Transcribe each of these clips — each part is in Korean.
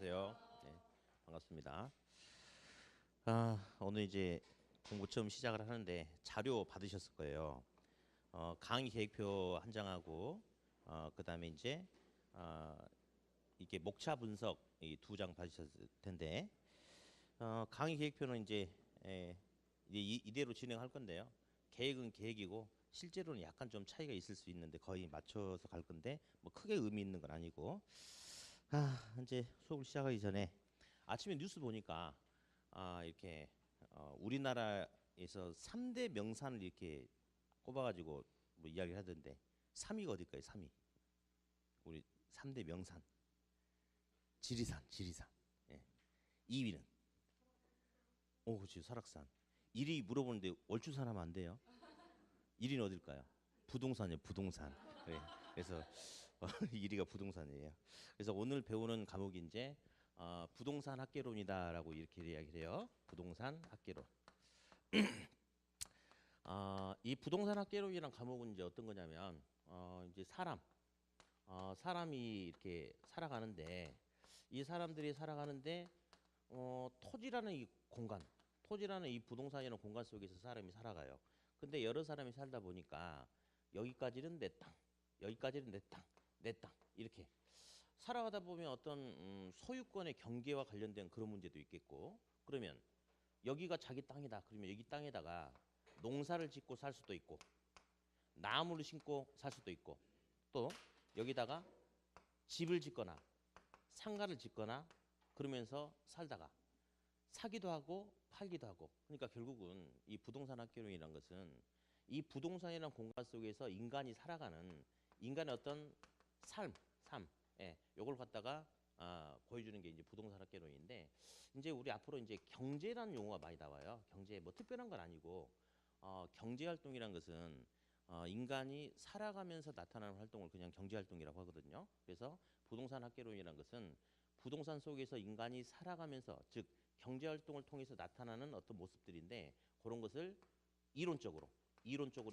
안녕하세요. 네, 반갑습니다. 오늘 이제 공부 처음 시작을 하는데 자료 받으셨을 거예요. 강의 계획표 한 장하고 그다음에 이제 어, 이게 목차 분석 이 두 장 받으셨을 텐데 강의 계획표는 이제 이대로 진행할 건데요. 계획은 계획이고 실제로는 약간 좀 차이가 있을 수 있는데 거의 맞춰서 갈 건데 뭐 크게 의미 있는 건 아니고 이제 수업을 시작하기 전에 아침에 뉴스 보니까 이렇게 우리나라에서 3대 명산을 이렇게 꼽아가지고 뭐 이야기를 하던데 3위가 어딜까요? 3위. 우리 3대 명산. 지리산, 지리산. 예. 2위는 그렇지, 설악산. 1위 물어보는데 월주산 하면 안 돼요. 1위는 어딜까요? 부동산이요, 부동산. 네. 그래서 1위가 부동산이에요. 그래서 오늘 배우는 과목이 이제 부동산 학개론이다라고 이렇게 이야기를 해요. 부동산 학개론. 이 부동산 학개론이란 과목은 이제 어떤 거냐면 이제 사람이 이렇게 살아가는데 이 사람들이 살아가는데 토지라는 이 공간, 토지라는 이 부동산이라는 공간 속에서 사람이 살아가요. 근데 여러 사람이 살다 보니까 여기까지는 내 땅, 여기까지는 내 땅, 내 땅 이렇게 살아가다 보면 어떤 소유권의 경계와 관련된 그런 문제도 있겠고 그러면 여기가 자기 땅이다. 그러면 여기 땅에다가 농사를 짓고 살 수도 있고 나무를 심고 살 수도 있고 또 여기다가 집을 짓거나 상가를 짓거나 그러면서 살다가 사기도 하고 팔기도 하고 그러니까 결국은 이 부동산 학개론이라는 것은 이 부동산이라는 공간 속에서 인간이 살아가는 인간의 어떤 삶, 요걸 갖다가 보여주는 게 이제 부동산 학개론인데 이제 우리 앞으로 이제 경제라는 용어가 많이 나와요. 경제 뭐 특별한 건 아니고 경제 활동이란 것은 인간이 살아가면서 나타나는 활동을 그냥 경제 활동이라고 하거든요. 그래서 부동산 학개론이란 것은 부동산 속에서 인간이 살아가면서 즉 경제 활동을 통해서 나타나는 어떤 모습들인데 그런 것을 이론적으로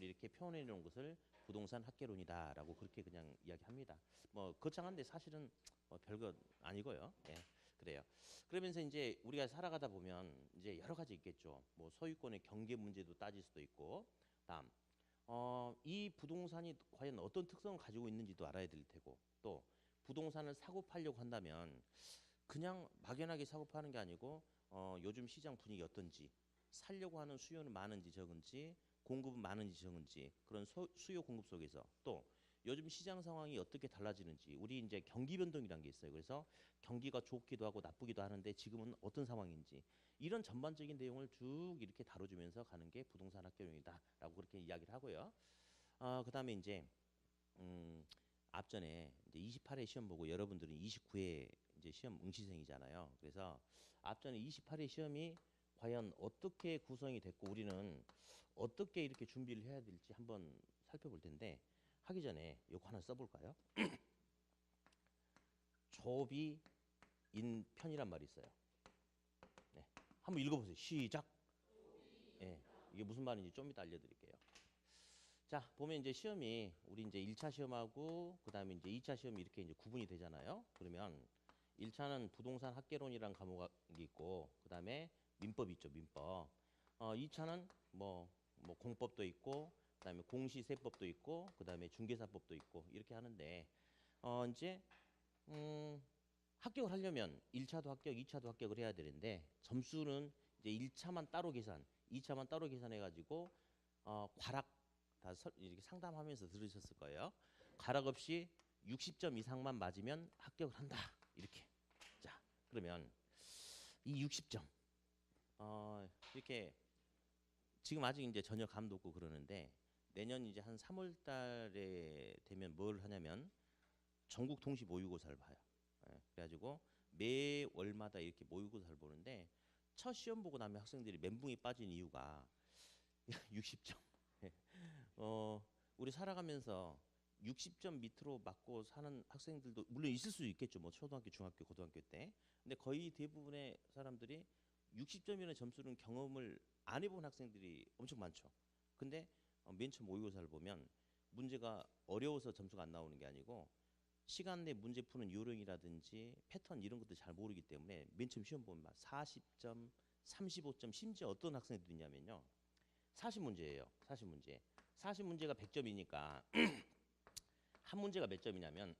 이렇게 표현해 놓은 것을 부동산 학개론이다라고 그렇게 그냥 이야기합니다. 뭐 거창한데 사실은 별거 아니고요. 예. 그래요. 그러면서 이제 우리가 살아가다 보면 이제 여러 가지 있겠죠. 뭐 소유권의 경계 문제도 따질 수도 있고, 다음 이 부동산이 과연 어떤 특성을 가지고 있는지도 알아야 될 테고, 또 부동산을 사고 팔려고 한다면 그냥 막연하게 사고 파는 게 아니고 요즘 시장 분위기 어떤지 살려고 하는 수요는 많은지 적은지 공급은 많은지 적은지 그런 수요 공급 속에서 또 요즘 시장 상황이 어떻게 달라지는지 우리 이제 경기 변동이라는 게 있어요. 그래서 경기가 좋기도 하고 나쁘기도 하는데 지금은 어떤 상황인지 이런 전반적인 내용을 쭉 이렇게 다뤄주면서 가는 게 부동산 학교용이다라고 그렇게 이야기를 하고요. 그다음에 이제 음, 앞전에 이제 28회 시험 보고 여러분들은 29회 이제 시험 응시생이잖아요. 그래서 앞전에 28회 시험이 과연 어떻게 구성이 됐고 우리는 어떻게 이렇게 준비를 해야 될지 한번 살펴볼 텐데 하기 전에 요거 하나 써볼까요? 조비인 편이란 말이 있어요. 네, 한번 읽어보세요. 시작. 예, 이게 무슨 말인지 좀 이따 알려드릴게요. 자, 보면 이제 시험이 우리 이제 1차 시험하고 그다음에 이제 2차 시험이 이렇게 이제 구분이 되잖아요. 그러면 1차는 부동산 학개론이라는 과목이 있고 그다음에 민법이 있죠, 민법. 2차는 뭐 공법도 있고 그다음에 공시세법도 있고 그다음에 중개사법도 있고 이렇게 하는데 이제 음, 합격을 하려면 1차도 합격, 2차도 합격을 해야 되는데 점수는 이제 1차만 따로 계산, 2차만 따로 계산해 가지고 과락 이렇게 상담하면서 들으셨을 거예요. 가락 없이 60점 이상만 맞으면 합격을 한다. 이렇게. 자, 그러면 이 60점 이렇게 지금 아직 이제 전혀 감도 없고 그러는데 내년 이제 한 3월 달에 되면 뭘 하냐면 전국 동시 모의고사를 봐요. 그래가지고 매 월마다 이렇게 모의고사를 보는데 첫 시험 보고 나면 학생들이 멘붕이 빠진 이유가 60점. 우리 살아가면서 60점 밑으로 맞고 사는 학생들도 물론 있을 수 있겠죠. 뭐 초등학교, 중학교, 고등학교 때. 근데 거의 대부분의 사람들이 60점이라는 점수는 경험을 안 해본 학생들이 엄청 많죠. 근데 맨 처음 모의고사를 보면 문제가 어려워서 점수가 안 나오는 게 아니고 시간 내 문제 푸는 요령이라든지 패턴 이런 것도 잘 모르기 때문에 맨 처음 시험 보면 막 40점, 35점, 심지어 어떤 학생들도 있냐면요. 40문제예요. 40문제. 40문제가 100점이니까 한 문제가 몇 점이냐면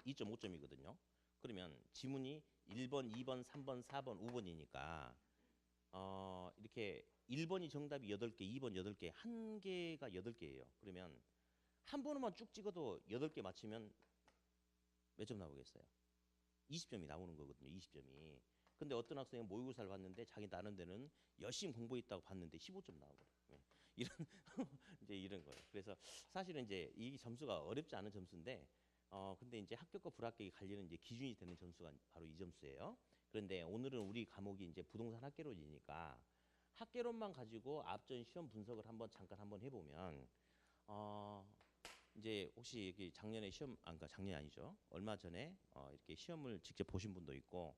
2.5점이거든요. 그러면 지문이 1번, 2번, 3번, 4번, 5번이니까 이렇게 1번이 정답이 8개, 2번 8개, 한 개가 8개예요. 그러면 한 번만 쭉 찍어도 8개 맞히면 몇 점 나오겠어요? 20점이 나오는 거거든요. 20점이. 근데 어떤 학생은 모의고사를 봤는데 자기 나름대로는 열심히 공부했다고 봤는데 15점 나오고 이런 이제 이런 거예요. 그래서 사실은 이제 이 점수가 어렵지 않은 점수인데 근데 이제 합격과 불합격이 갈리는 이제 기준이 되는 점수가 바로 이 점수예요. 그런데 오늘은 우리 과목이 이제 부동산 학개론이니까 학개론만 가지고 앞전 시험 분석을 잠깐 한번 해보면 이제 혹시 여기 작년에 시험 그러니까 작년이 아니죠. 얼마 전에 이렇게 시험을 직접 보신 분도 있고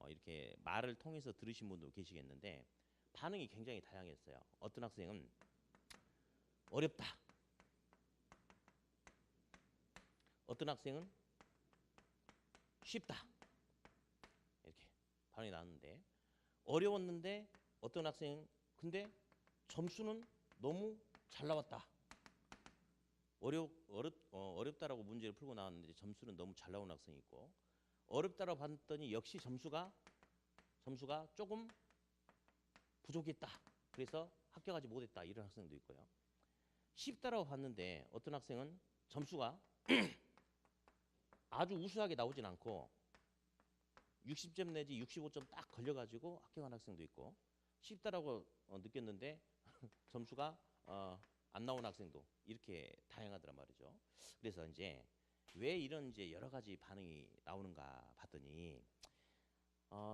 이렇게 말을 통해서 들으신 분도 계시겠는데 반응이 굉장히 다양했어요. 어떤 학생은 어렵다. 어떤 학생은 쉽다. 이렇게 반응이 나왔는데 어려웠는데 어떤 학생은 근데 점수는 너무 잘 나왔다. 어렵다라고 문제를 풀고 나왔는데 점수는 너무 잘 나온 학생이 있고 어렵다라고 봤더니 역시 점수가 조금 부족했다. 그래서 합격하지 못했다. 이런 학생도 있고요. 쉽다라고 봤는데 어떤 학생은 점수가 아주 우수하게 나오진 않고 60점 내지 65점 딱 걸려가지고 합격한 학생도 있고 쉽다라고 느꼈는데 점수가 안 나온 학생도 이렇게 다양하더란 말이죠. 그래서 이제 왜 이런 이제 여러 가지 반응이 나오는가 봤더니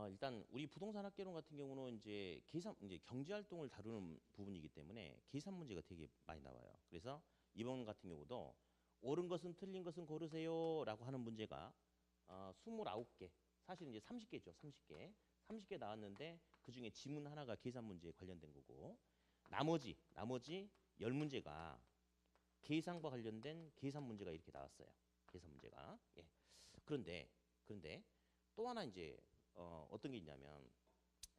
일단 우리 부동산 학개론 같은 경우는 이제 경제 활동을 다루는 부분이기 때문에 계산 문제가 되게 많이 나와요. 그래서 이번 같은 경우도 옳은 것은 틀린 것은 고르세요라고 하는 문제가 29개, 사실 이제 30개죠. 30개 나왔는데 그 중에 지문 하나가 계산 문제에 관련된 거고 나머지 10문제가 계산과 관련된 계산 문제가 이렇게 나왔어요. 계산 문제가. 예. 그런데 또 하나 이제 어떤 게 있냐면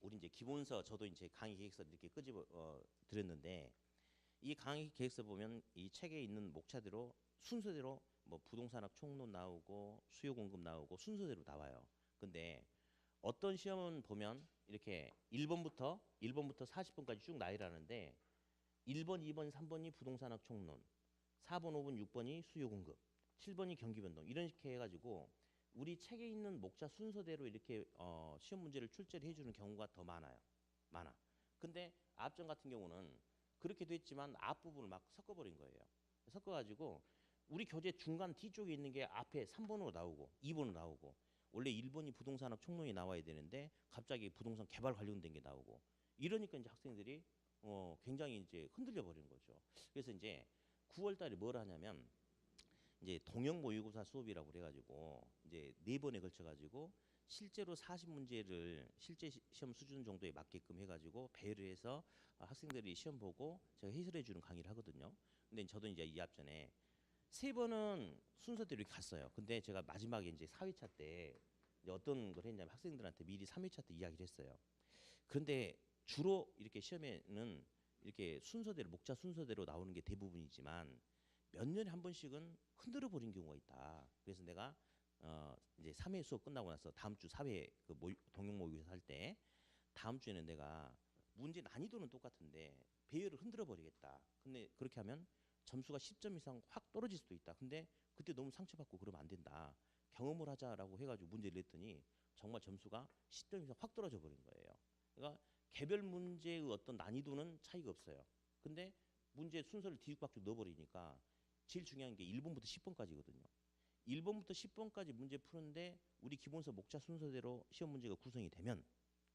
우리 이제 기본서 저도 이제 강의 계획서를 이렇게 끄집어 드렸는데 이 강의 계획서 보면 이 책에 있는 목차대로 순서대로 뭐 부동산학 총론 나오고 수요 공급 나오고 순서대로 나와요. 근데 어떤 시험은 보면 이렇게 1번부터 40번까지 쭉 나열하는데 1번, 2번, 3번이 부동산학 총론, 4번, 5번, 6번이 수요 공급, 7번이 경기 변동 이렇게 해가지고 우리 책에 있는 목차 순서대로 이렇게 시험 문제를 출제를 해주는 경우가 더 많아요. 근데 앞전 같은 경우는 그렇게 됐지만 앞부분을 막 섞어버린 거예요. 섞어가지고 우리 교재 중간 뒤쪽에 있는 게 앞에 3번으로 나오고 2번으로 나오고 원래 1번이 부동산학 총론이 나와야 되는데 갑자기 부동산 개발 관련된 게 나오고 이러니까 이제 학생들이 굉장히 이제 흔들려 버리는 거죠. 그래서 이제 9월 달에 뭘 하냐면 이제 동형 모의고사 수업이라고 그래가지고 이제 4번에 걸쳐가지고 실제로 40문제를 실제 시험 수준 정도에 맞게끔 해가지고 배열을 해서 학생들이 시험 보고 제가 해설해 주는 강의를 하거든요. 근데 저도 이제 이 앞전에 3번은 순서대로 이렇게 갔어요. 근데 제가 마지막에 이제 4회차 때 이제 어떤 걸 했냐면 학생들한테 미리 3회차 때 이야기를 했어요. 그런데 주로 이렇게 시험에는 이렇게 순서대로 목차 순서대로 나오는 게 대부분이지만 몇 년에 한 번씩은 흔들어 버린 경우가 있다. 그래서 내가 이제 3회 수업 끝나고 나서 다음 주 4회 그 동영 모의고사 할 때 다음 주에는 내가 문제 난이도는 똑같은데 배열을 흔들어 버리겠다. 근데 그렇게 하면 점수가 10점 이상 확 떨어질 수도 있다. 근데 그때 너무 상처받고 그러면 안 된다. 경험을 하자라고 해가지고 문제를 냈더니 정말 점수가 10점 이상 확 떨어져 버린 거예요. 그러니까 개별 문제의 어떤 난이도는 차이가 없어요. 근데 문제 순서를 뒤죽박죽 넣어버리니까 제일 중요한 게 1번부터 10번까지거든요. 1번부터 10번까지 문제 푸는데 우리 기본서 목차 순서대로 시험 문제가 구성이 되면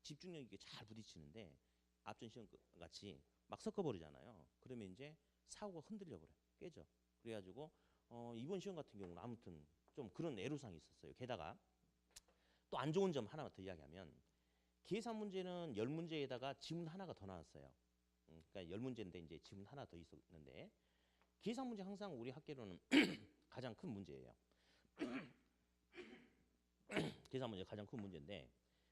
집중력 있게 잘 부딪히는데 앞전 시험 같이 막 섞어버리잖아요. 그러면 이제 사고가 흔들려 버려, 깨져. 그래가지고 이번 시험 같은 경우는 아무튼 좀 그런 애로사항이 있었어요. 게다가 또 안 좋은 점 하나만 더 이야기하면 계산 문제는 10문제에다가 지문 하나가 더 나왔어요. 그러니까 10문제인데 이제 지문 하나 더 있었는데 계산 문제 항상 우리 학계로는 가장 큰 문제예요. 계산 문제 가장 큰 문제인데,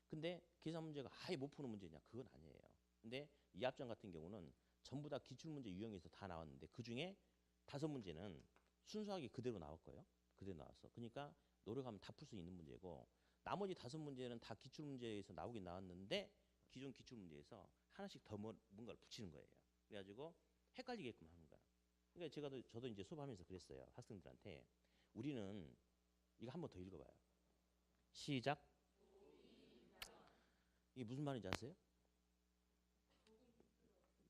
근데 계산 문제가 아예 못 푸는 문제냐? 그건 아니에요. 근데 이 합정 같은 경우는 전부 다 기출 문제 유형에서 다 나왔는데 그 중에 5문제는 순수하게 그대로 나올 거예요. 그대로 나왔어. 그러니까 노력하면 다 풀 수 있는 문제고, 나머지 5문제는 다 기출 문제에서 나오긴 나왔는데 기존 기출 문제에서 하나씩 더 뭔가를 붙이는 거예요. 그래가지고 헷갈리게끔 하는 거야. 그러니까 저도 이제 수업하면서 그랬어요. 학생들한테 우리는 이거 한 번 더 읽어봐요. 시작. 이게 무슨 말인지 아세요?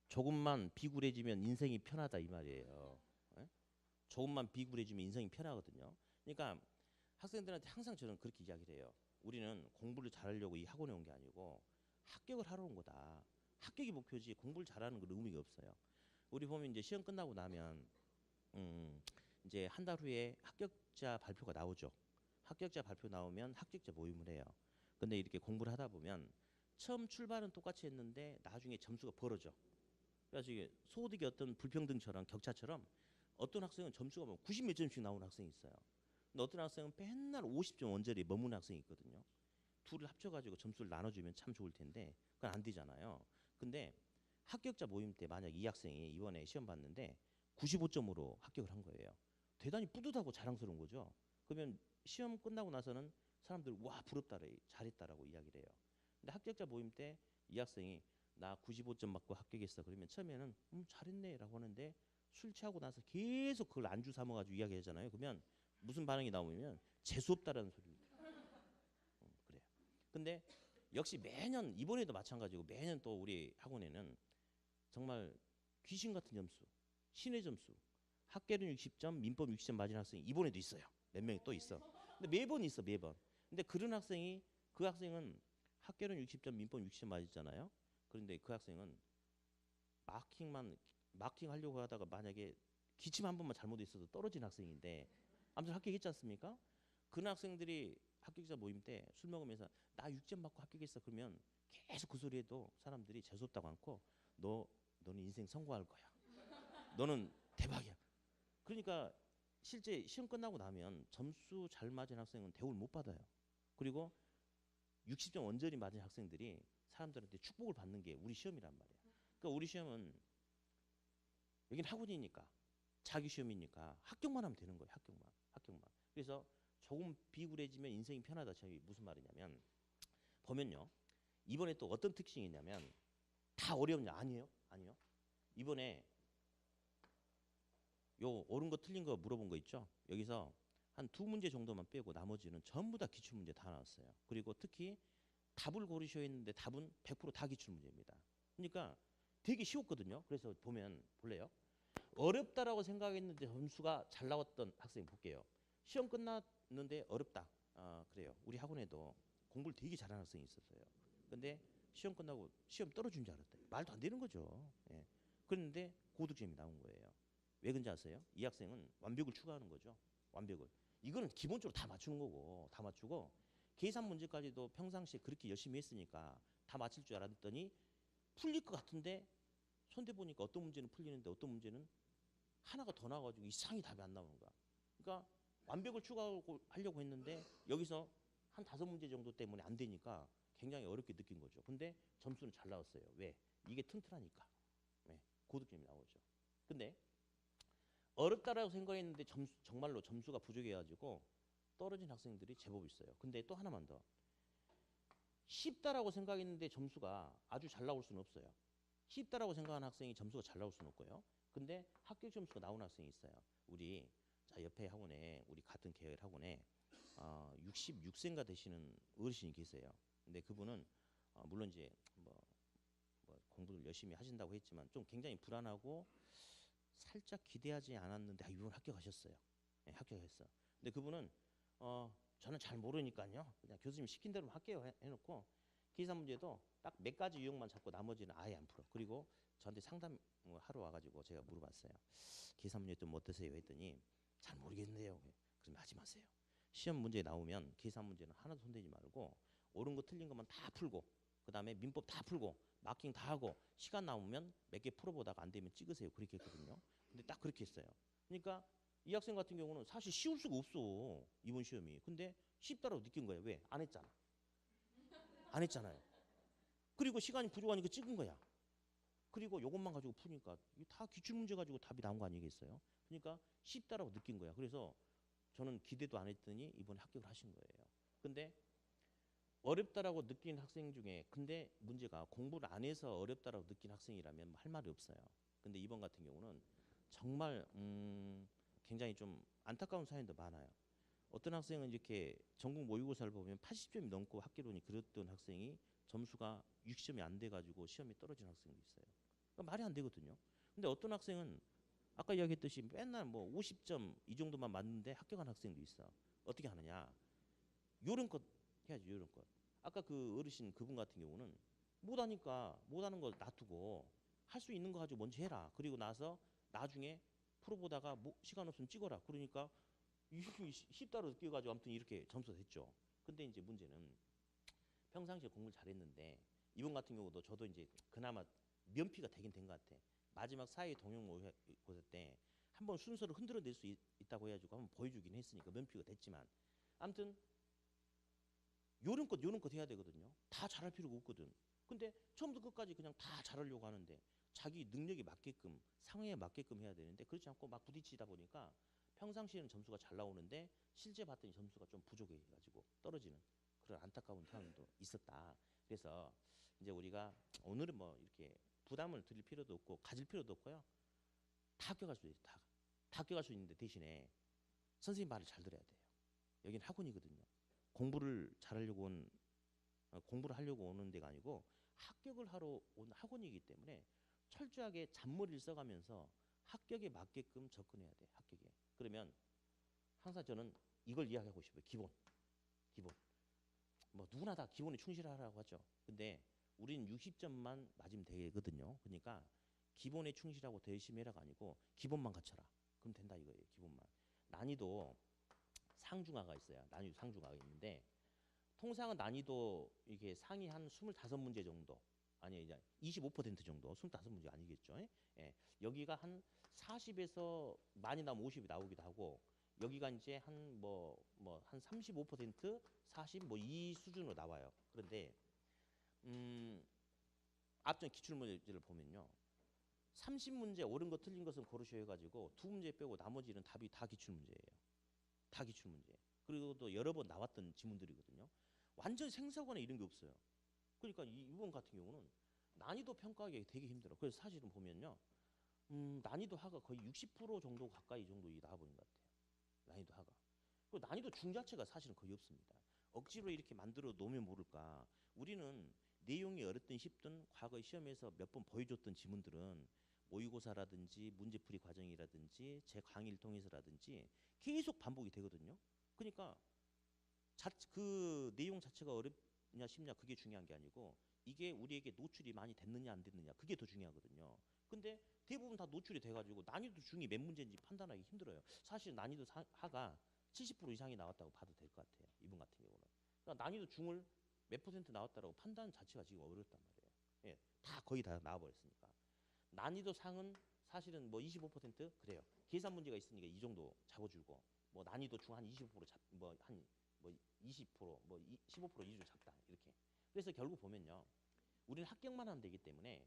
조금만 비굴해지면 인생이 편하다 이 말이에요. 예? 조금만 비굴해지면 인생이 편하거든요. 그러니까 학생들한테 항상 저는 그렇게 이야기를 해요. 우리는 공부를 잘하려고 이 학원에 온 게 아니고 합격을 하러 온 거다. 합격이 목표지 공부를 잘하는 건 의미가 없어요. 우리 보면 이제 시험 끝나고 나면 이제 한 달 후에 합격자 발표가 나오죠. 합격자 발표 나오면 합격자 모임을 해요. 근데 이렇게 공부를 하다 보면 처음 출발은 똑같이 했는데 나중에 점수가 벌어져. 그래서 이게 소득의 어떤 불평등처럼 격차처럼 어떤 학생은 점수가 뭐 90 몇 점씩 나오는 학생이 있어요. 근데 어떤 학생은 맨날 50점 원저리에 머무는 학생이 있거든요. 둘을 합쳐가지고 점수를 나눠주면 참 좋을 텐데 그건 안 되잖아요. 근데 합격자 모임 때 만약 이 학생이 이번에 시험 봤는데 95점으로 합격을 한 거예요. 대단히 뿌듯하고 자랑스러운 거죠. 그러면 시험 끝나고 나서는 사람들 와 부럽다 잘했다라고 이야기를 해요. 근데 합격자 모임 때 이 학생이 나 95점 받고 합격했어. 그러면 처음에는 잘했네라고 하는데 술 취하고 나서 계속 그걸 안주 삼아가지고 이야기하잖아요. 그러면 무슨 반응이 나오면 재수 없다라는 소리를 그래요. 근데 역시 매년 이번에도 마찬가지고 매년 또 우리 학원에는 정말 귀신 같은 점수, 신의 점수, 학계는 60점, 민법 60점 맞은 학생이 이번에도 있어요. 몇 명이 또 있어. 근데 매번 있어 매번. 근데 그런 학생이 그 학생은 학계는 60점, 민법 60점 맞았잖아요. 그런데 그 학생은 마킹 하려고 하다가 만약에 기침 한 번만 잘못했어도 떨어진 학생인데 아무튼 합격했지 않습니까? 그런 학생들이 합격자 모임 때 술 먹으면서 나 6점 받고 합격했어 그러면 계속 그 소리해도 사람들이 재수없다고 않고 너는 인생 성공할 거야. 너는 대박이야. 그러니까 실제 시험 끝나고 나면 점수 잘 맞은 학생은 대우를 못 받아요. 그리고 60점 원저리 맞은 학생들이 사람들한테 축복을 받는 게 우리 시험이란 말이야. 그러니까 우리 시험은 여기는 학원이니까 자기 시험이니까 합격만 하면 되는 거예요. 합격만. 그래서 조금 비굴해지면 인생이 편하다. 저기 무슨 말이냐면 보면요. 이번에 또 어떤 특징이 있냐면 다 어려운 게 아니에요. 아니요. 이번에 요 옳은 거 틀린 거 물어본 거 있죠. 여기서 한 2문제 정도만 빼고 나머지는 전부 다 기출 문제 다 나왔어요. 그리고 특히 답을 고르셔야 했는데 답은 100%다 기출 문제입니다. 그러니까 되게 쉬웠거든요. 그래서 보면 볼래요? 어렵다라고 생각했는데 점수가 잘 나왔던 학생 볼게요. 시험 끝났는데 어렵다. 그래요. 우리 학원에도 공부를 되게 잘하는 학생이 있었어요. 근데 시험 끝나고 시험 떨어진 줄 알았대. 말도 안 되는 거죠. 예. 그런데 고득점이 나온 거예요. 왜 그런지 아세요? 이 학생은 완벽을 추구하는 거죠. 완벽을. 이거는 기본적으로 다 맞추는 거고 다 맞추고 계산 문제까지도 평상시에 그렇게 열심히 했으니까 다 맞힐 줄 알았더니 풀릴 것 같은데 손대 보니까 어떤 문제는 풀리는데 어떤 문제는 하나가 더 나와가지고 이상이 답이 안 나오는 거야. 그러니까 완벽을 추구하려고 했는데 여기서 한 5문제 정도 때문에 안 되니까 굉장히 어렵게 느낀 거죠. 근데 점수는 잘 나왔어요. 왜? 이게 튼튼하니까. 네, 고득점이 나오죠. 근데 어렵다라고 생각했는데 정말로 점수가 부족해가지고 떨어진 학생들이 제법 있어요. 근데 또 하나만 더. 쉽다라고 생각했는데 점수가 아주 잘 나올 수는 없어요. 쉽다라고 생각하는 학생이 점수가 잘 나올 수는 없고요. 근데 합격 점수가 나오는 학생이 있어요. 우리 옆에 학원에 우리 같은 계열 학원에 66세인가 되시는 어르신이 계세요. 근데 그분은 물론 이제 뭐 공부를 열심히 하신다고 했지만 좀 굉장히 불안하고 살짝 기대하지 않았는데 이분 합격하셨어요. 네, 합격했어. 근데 그분은 저는 잘 모르니까요. 그냥 교수님 시킨 대로 할게요 해놓고 계산 문제도 딱 몇 가지 유형만 잡고 나머지는 아예 안 풀어. 그리고 저한테 상담 하러 와가지고 제가 물어봤어요. 계산 문제 좀 어떠세요? 했더니 잘 모르겠는데요. 그러면 하지 마세요. 시험 문제 나오면 계산 문제는 하나도 손대지 말고 옳은 거 틀린 것만 다 풀고 그 다음에 민법 다 풀고 마킹 다 하고 시간 남으면 몇 개 풀어보다가 안 되면 찍으세요. 그렇게 했거든요. 근데 딱 그렇게 했어요. 그러니까 이 학생 같은 경우는 사실 쉬울 수가 없어. 이번 시험이. 근데 쉽다라고 느낀 거야. 왜? 안 했잖아. 안 했잖아요. 그리고 시간이 부족하니까 찍은 거야. 그리고 이것만 가지고 푸니까 이게 다 기출문제 가지고 답이 나온 거 아니겠어요? 그러니까 쉽다라고 느낀 거야. 그래서 저는 기대도 안 했더니 이번에 합격을 하신 거예요. 근데 어렵다라고 느낀 학생 중에 근데 문제가 공부를 안 해서 어렵다라고 느낀 학생이라면 할 말이 없어요. 근데 이번 같은 경우는 정말 굉장히 좀 안타까운 사연도 많아요. 어떤 학생은 이렇게 전국 모의고사를 보면 80점이 넘고 합격론이 그렸던 학생이 점수가 60점이 안 돼가지고 시험에 떨어진 학생도 있어요. 그러니까 말이 안 되거든요. 근데 어떤 학생은 아까 이야기했듯이 맨날 뭐 50점 이 정도만 맞는데 합격한 학생도 있어. 어떻게 하느냐? 요령껏 해야지 요령껏. 아까 그 어르신 그분 같은 경우는 못하니까 못하는 거 놔두고 할 수 있는 거 가지고 먼저 해라. 그리고 나서 나중에 프로 보다가 뭐 시간 없으면 찍어라. 그러니까 쉽다로 느껴가지고 아무튼 이렇게 점수가 됐죠. 근데 이제 문제는 평상시에 공부를 잘했는데 이번 같은 경우도 저도 이제 그나마 면피가 되긴 된 것 같아. 마지막 사회 동영 모의고사 때 한번 순서를 흔들어 낼 수 있다고 해가지고 한번 보여주긴 했으니까 면피가 됐지만 아무튼 요령껏 해야 되거든요. 다 잘할 필요가 없거든. 근데 처음부터 끝까지 그냥 다 잘하려고 하는데 자기 능력에 맞게끔 상황에 맞게끔 해야 되는데 그렇지 않고 막 부딪히다 보니까 평상시에는 점수가 잘 나오는데 실제 봤더니 점수가 좀 부족해가지고 떨어지는 그런 안타까운 상황도 있었다. 그래서 이제 우리가 오늘은 뭐 이렇게 부담을 드릴 필요도 없고 가질 필요도 없고요. 다 합격할 수 있어요. 다 합격할 수 있는데 대신에 선생님 말을 잘 들어야 돼요. 여긴 학원이거든요. 공부를 잘하려고 공부를 하려고 오는 데가 아니고 합격을 하러 온 학원이기 때문에 철저하게 잔머리를 써가면서 합격에 맞게끔 접근해야 돼. 합격에. 그러면 항상 저는 이걸 이야기하고 싶어요. 기본. 뭐 누구나 다 기본에 충실하라고 하죠. 근데 우리는 60점만 맞으면 되거든요. 그러니까 기본에 충실하고 더 열심히 해라가 아니고 기본만 갖춰라. 그럼 된다 이거예요. 기본만. 난이도 상중하가 있어요. 난이도 상중하가 있는데 통상은 난이도 이게 상위 한 25문제 정도 아니 이제 25% 정도 25문제 아니겠죠. 예. 여기가 한 40에서 많이 나오면 50이 나오기도 하고 여기가 이제 한 한 35% 40 뭐 이 수준으로 나와요. 그런데 앞전 기출문제를 보면요. 30문제 옳은 거 틀린 것은 고르셔 해가지고 2문제 빼고 나머지는 답이 다 기출문제예요. 다 기출문제. 그리고 또 여러 번 나왔던 지문들이거든요. 완전 생사관에 이런 게 없어요. 그러니까 이번 같은 경우는 난이도 평가하기 되게 힘들어. 그래서 사실은 보면요. 난이도 하가 거의 60% 정도 가까이 정도 나와버린 것 같아요. 난이도 하가. 그리고 난이도 중 자체가 사실은 거의 없습니다. 억지로 이렇게 만들어 놓으면 모를까. 우리는 내용이 어렵든 쉽든 과거 시험에서 몇 번 보여줬던 지문들은 모의고사라든지 문제풀이 과정이라든지 제 강의를 통해서라든지 계속 반복이 되거든요. 그러니까 그 내용 자체가 어렵냐 쉽냐 그게 중요한 게 아니고 이게 우리에게 노출이 많이 됐느냐 안 됐느냐 그게 더 중요하거든요. 근데 대부분 다 노출이 돼가지고 난이도 중이 몇 문제인지 판단하기 힘들어요. 사실 난이도 하가 70% 이상이 나왔다고 봐도 될 것 같아요. 이번 같은 경우는. 그러니까 난이도 중을 몇 퍼센트 나왔다라고 판단 자체가 지금 어렵단 말이에요. 예, 다 거의 다 나와버렸으니까. 난이도 상은 사실은 뭐 25% 그래요. 계산 문제가 있으니까 이 정도 잡아주고 뭐 난이도 중 한 25%뭐 15% 이주 작다 이렇게. 그래서 결국 보면요, 우리는 합격만 하면 되기 때문에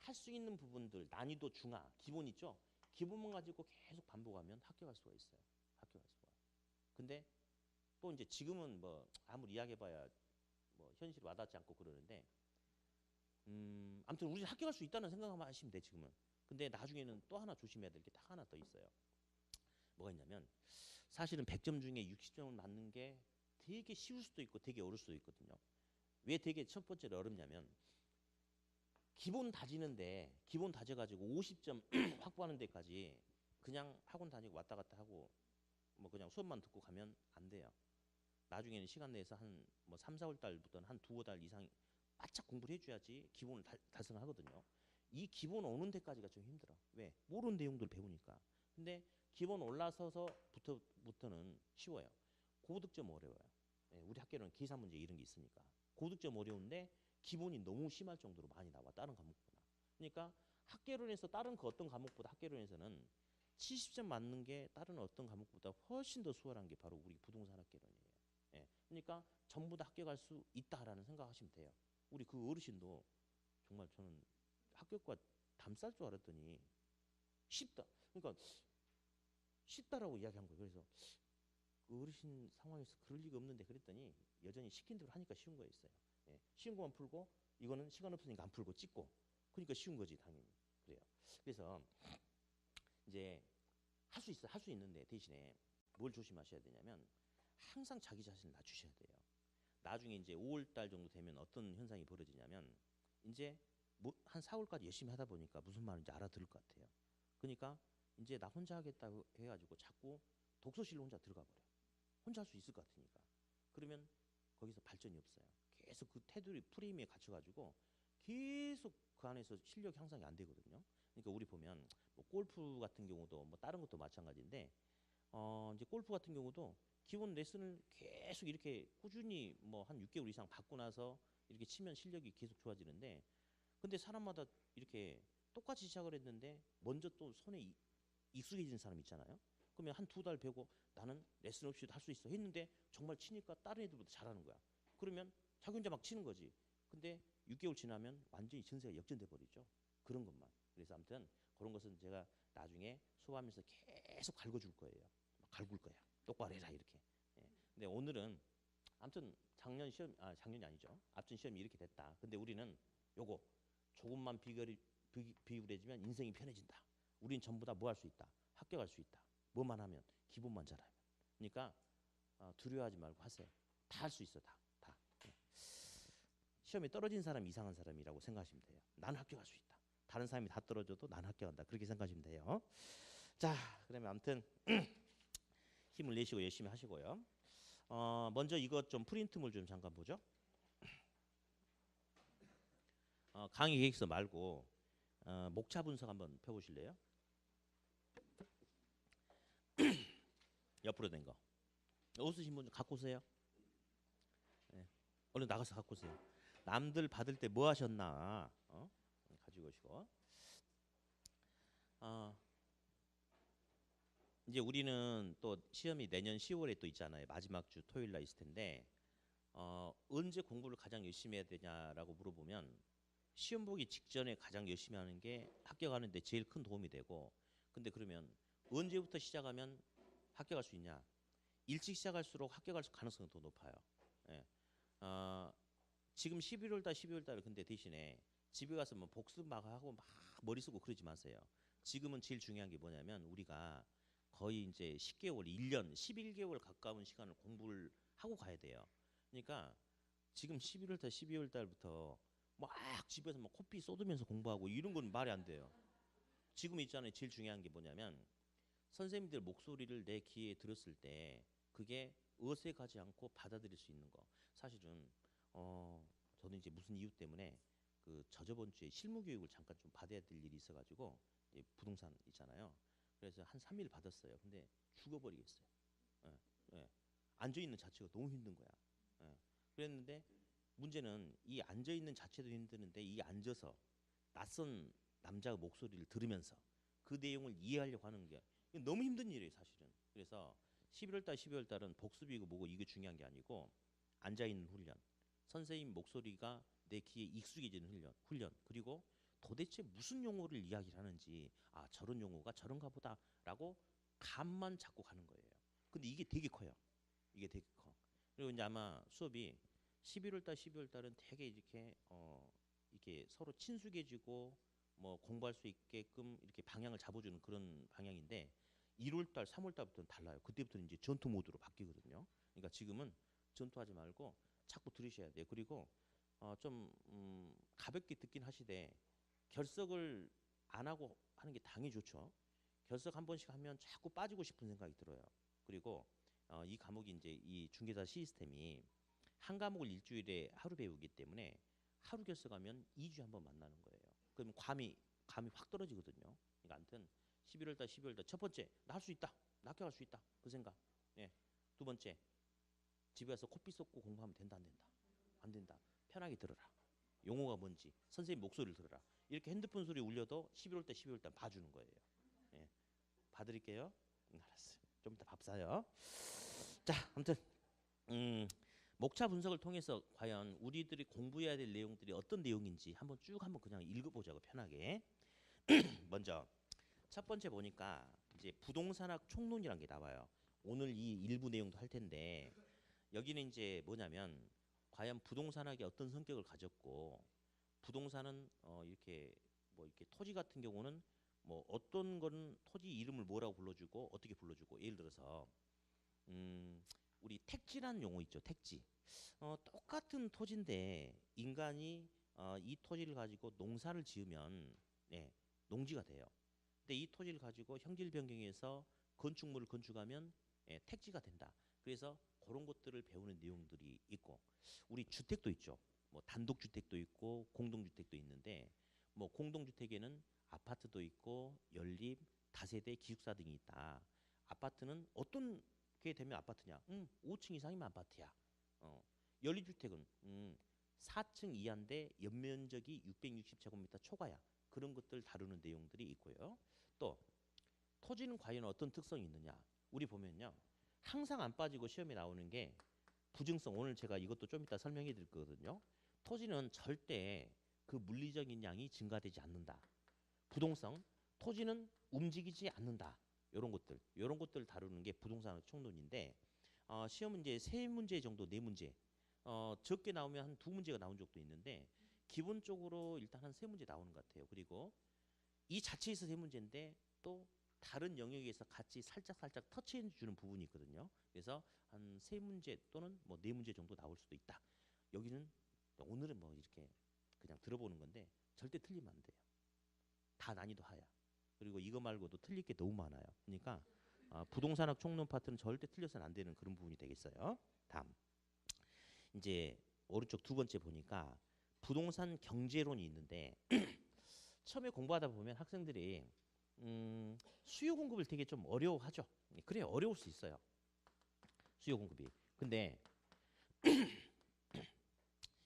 할 수 있는 부분들 난이도 중하 기본 있죠. 기본만 가지고 계속 반복하면 합격할 수가 있어요. 합격할 수가. 근데 또 이제 지금은 뭐 아무리 이야기해봐야 뭐 현실 와닿지 않고 그러는데 아무튼 우리는 합격할 수 있다는 생각만 하시면 돼 지금은. 근데 나중에는 또 하나 조심해야 될 게 딱 하나 더 있어요. 뭐가 있냐면 사실은 100점 중에 60점을 맞는 게 되게 쉬울 수도 있고 되게 어려울 수도 있거든요. 왜 되게 첫 번째로 어렵냐면 기본 다지는데 기본 다져가지고 50점 확보하는 데까지 그냥 학원 다니고 왔다 갔다 하고 뭐 그냥 수업만 듣고 가면 안 돼요. 나중에는 시간 내에서 한 뭐 3, 4월 달부터는 한 두어 달 이상 바짝 공부를 해줘야지 기본을 달성하거든요. 이 기본 오는 데까지가 좀 힘들어. 왜? 모르는 내용들 배우니까. 근데 기본 올라서서부터는 쉬워요. 고득점 어려워요. 예, 우리 학교는 계산 문제 이런 게 있으니까. 고득점 어려운데 기본이 너무 심할 정도로 많이 나와. 다른 과목보다. 그러니까 학계론에서 다른 그 어떤 과목보다 학계론에서는 70점 맞는 게 다른 어떤 과목보다 훨씬 더 수월한 게 바로 우리 부동산 학개론이에요. 예. 그러니까 전부 다 합격할 수 있다라는 생각하시면 돼요. 우리 그 어르신도 정말 저는 합격과 담쌀 줄 알았더니 쉽다. 그러니까 쉽다라고 이야기한 거예요. 그래서 그 어르신 상황에서 그럴 리가 없는데 그랬더니 여전히 시킨 대로 하니까 쉬운 거였어요. 예. 쉬운 것만 풀고 이거는 시간 없으니까 안 풀고 찍고 그러니까 쉬운 거지 당연히. 그래요. 그래서 이제 할 수 있어 할 수 있는데 대신에 뭘 조심하셔야 되냐면 항상 자기 자신을 낮추셔야 돼요. 나중에 이제 5월 달 정도 되면 어떤 현상이 벌어지냐면 이제 뭐한 4월까지 열심히 하다 보니까 무슨 말인지 알아들을 것 같아요. 그러니까 이제 나 혼자 하겠다고 해가지고 자꾸 독서실로 혼자 들어가 버려. 혼자 할 수 있을 것 같으니까. 그러면 거기서 발전이 없어요. 계속 그 테두리 프레임에 갇혀가지고 계속 그 안에서 실력 향상이 안 되거든요. 그러니까 우리 보면 뭐 골프 같은 경우도 뭐 다른 것도 마찬가지인데 이제 골프 같은 경우도 기본 레슨을 계속 이렇게 꾸준히 뭐 한 6개월 이상 받고 나서 이렇게 치면 실력이 계속 좋아지는데 근데 사람마다 이렇게 똑같이 시작을 했는데 먼저 또 손에 익숙해진 사람 있잖아요. 그러면 한 2달 배우고 나는 레슨 없이도 할 수 있어 했는데 정말 치니까 다른 애들보다 잘하는 거야. 그러면 자기 혼자 막 치는 거지. 근데 6개월 지나면 완전히 전세가 역전돼 버리죠. 그런 것만. 그래서 아무튼 그런 것은 제가 나중에 수업하면서 계속 갈궈줄 거예요. 막 갈굴 거야. 똑바로 해라 이렇게. 예. 근데 오늘은 아무튼 작년 시험 작년이 아니죠. 앞전 시험이 이렇게 됐다. 근데 우리는 요거 조금만 비교해지면 인생이 편해진다. 우린 전부 다 뭐 할 수 있다. 합격할 수 있다. 뭐만 하면 기본만 잘하면. 그러니까 두려워하지 말고 하세요. 다 할 수 있어 다. 다. 예. 시험에 떨어진 사람이 이상한 사람이라고 생각하시면 돼요. 나는 합격할 수 있다. 다른 사람이 다 떨어져도 나는 합격한다. 그렇게 생각하시면 돼요. 자, 그러면 아무튼 힘을 내시고 열심히 하시고요. 먼저 이것 좀 프린트물 좀 잠깐 보죠. 강의 계획서 말고 목차 분석 한번 펴보실래요? 옆으로 된 거. 없으신 분 갖고 오세요. 네. 얼른 나가서 갖고 오세요. 남들 받을 때 뭐 하셨나 가지고 오시고. 이제 우리는 또 시험이 내년 10월에 또 있잖아요. 마지막 주 토요일 날 있을 텐데 언제 공부를 가장 열심히 해야 되냐라고 물어보면 시험 보기 직전에 가장 열심히 하는 게 합격하는 데 제일 큰 도움이 되고 근데 그러면 언제부터 시작하면 합격할 수 있냐? 일찍 시작할수록 합격할 가능성이 더 높아요. 예. 지금 11월 달 12월 달에 근데 대신에 집에 가서 뭐 복습 막 하고 막 머리 쓰고 그러지 마세요. 지금은 제일 중요한 게 뭐냐면 우리가 거의 이제 10개월, 1년, 11개월 가까운 시간을 공부를 하고 가야 돼요. 그러니까 지금 11월 달, 12월 달부터 막 집에서 막 코피 쏟으면서 공부하고 이런 건 말이 안 돼요. 지금 있잖아요. 제일 중요한 게 뭐냐면 선생님들 목소리를 내 귀에 들었을 때 그게 어색하지 않고 받아들일 수 있는 거. 사실은 저는 이제 무슨 이유 때문에 그 저저번 주에 실무 교육을 잠깐 좀 받아야 될 일이 있어가지고 부동산 있잖아요. 그래서 한 3일 받았어요. 근데 죽어버리겠어요. 예, 예. 앉아 있는 자체가 너무 힘든 거야. 예. 그랬는데 문제는 이 앉아 있는 자체도 힘드는데 이 앉아서 낯선 남자의 목소리를 들으면서 그 내용을 이해하려고 하는 게 너무 힘든 일이에요, 사실은. 그래서 11월 달, 12월 달은 복습이고 뭐고 이게 중요한 게 아니고 앉아 있는 훈련, 선생님 목소리가 내 귀에 익숙해지는 훈련, 그리고 도대체 무슨 용어를 이야기를 하는지 저런 용어가 저런가 보다라고 감만 잡고 가는 거예요. 근데 이게 되게 커요. 이게 되게 커. 그리고 이제 아마 수업이 11월 달, 12월 달은 되게 이렇게 서로 친숙해지고 뭐 공부할 수 있게끔 이렇게 방향을 잡아주는 그런 방향인데 1월 달, 3월 달부터는 달라요. 그때부터는 이제 전투 모드로 바뀌거든요. 그러니까 지금은 전투하지 말고 자꾸 들으셔야 돼요. 그리고 좀 가볍게 듣긴 하시되 결석을 안 하고 하는 게 당연히 좋죠. 결석 한 번씩 하면 자꾸 빠지고 싶은 생각이 들어요. 그리고 이 과목이 이제 이 중개사 시스템이 한 과목을 일주일에 하루 배우기 때문에 하루 결석하면 2주에 한 번 만나는 거예요. 그럼 감이 확 떨어지거든요. 그러니까 아무튼 11월 달, 12월 달 첫 번째 나 할 수 있다. 나 합격할 수 있다. 그 생각. 예. 두 번째 집에 가서 코피 쏟고 공부하면 된다 안 된다. 안 된다. 편하게 들어라. 용어가 뭔지 선생님 목소리를 들어라. 이렇게 핸드폰 소리 울려도 11월 달, 12월 달 봐주는 거예요. 예. 봐드릴게요. 알았어요. 좀 이따 밥 사요. 자, 아무튼 목차 분석을 통해서 과연 우리들이 공부해야 될 내용들이 어떤 내용인지 한번 그냥 읽어보자고 편하게. 먼저 첫 번째 보니까 이제 부동산학 총론이라는 게 나와요. 오늘 이 일부 내용도 할 텐데 여기는 이제 뭐냐면 과연 부동산학이 어떤 성격을 가졌고 부동산은 이렇게 뭐 이렇게 토지 같은 경우는 뭐 어떤 거는 토지 이름을 뭐라고 불러주고 어떻게 불러주고 예를 들어서 우리 택지라는 용어 있죠. 택지. 똑같은 토지인데 인간이 이 토지를 가지고 농사를 지으면 예, 농지가 돼요. 근데 이 토지를 가지고 형질 변경해서 건축물을 건축하면 예, 택지가 된다. 그래서 그런 것들을 배우는 내용들이 있고 우리 주택도 있죠. 뭐 단독주택도 있고 공동주택도 있는데 뭐 공동주택에는 아파트도 있고 연립, 다세대, 기숙사 등이 있다. 아파트는 어떤 게 되면 아파트냐? 5층 이상이면 아파트야. 연립주택은 4층 이하인데 연면적이 660제곱미터 초과야. 그런 것들 다루는 내용들이 있고요. 또 토지는 과연 어떤 특성이 있느냐? 우리 보면요. 항상 안 빠지고 시험에 나오는 게 부증성. 오늘 제가 이것도 좀 이따 설명해 드릴 거거든요. 토지는 절대 그 물리적인 양이 증가되지 않는다. 부동성, 토지는 움직이지 않는다. 이런 것들 다루는 게 부동산의 총론인데 시험은 이제 세 문제 정도, 네 문제. 적게 나오면 한 두 문제가 나온 적도 있는데 기본적으로 일단 한 세 문제 나오는 것 같아요. 그리고 이 자체에서 세 문제인데 또 다른 영역에서 같이 살짝 터치해 주는 부분이 있거든요. 그래서 한 세 문제 또는 뭐 네 문제 정도 나올 수도 있다. 여기는 오늘은 뭐 이렇게 그냥 들어보는 건데 절대 틀리면 안 돼요. 다 난이도 하야. 그리고 이거 말고도 틀릴 게 너무 많아요. 그러니까 부동산학 총론 파트는 절대 틀려서는 안 되는 그런 부분이 되겠어요. 다음 이제 오른쪽 두 번째 보니까 부동산 경제론이 있는데 처음에 공부하다 보면 학생들이 수요 공급을 되게 좀 어려워하죠. 그래 어려울 수 있어요. 수요 공급이. 근데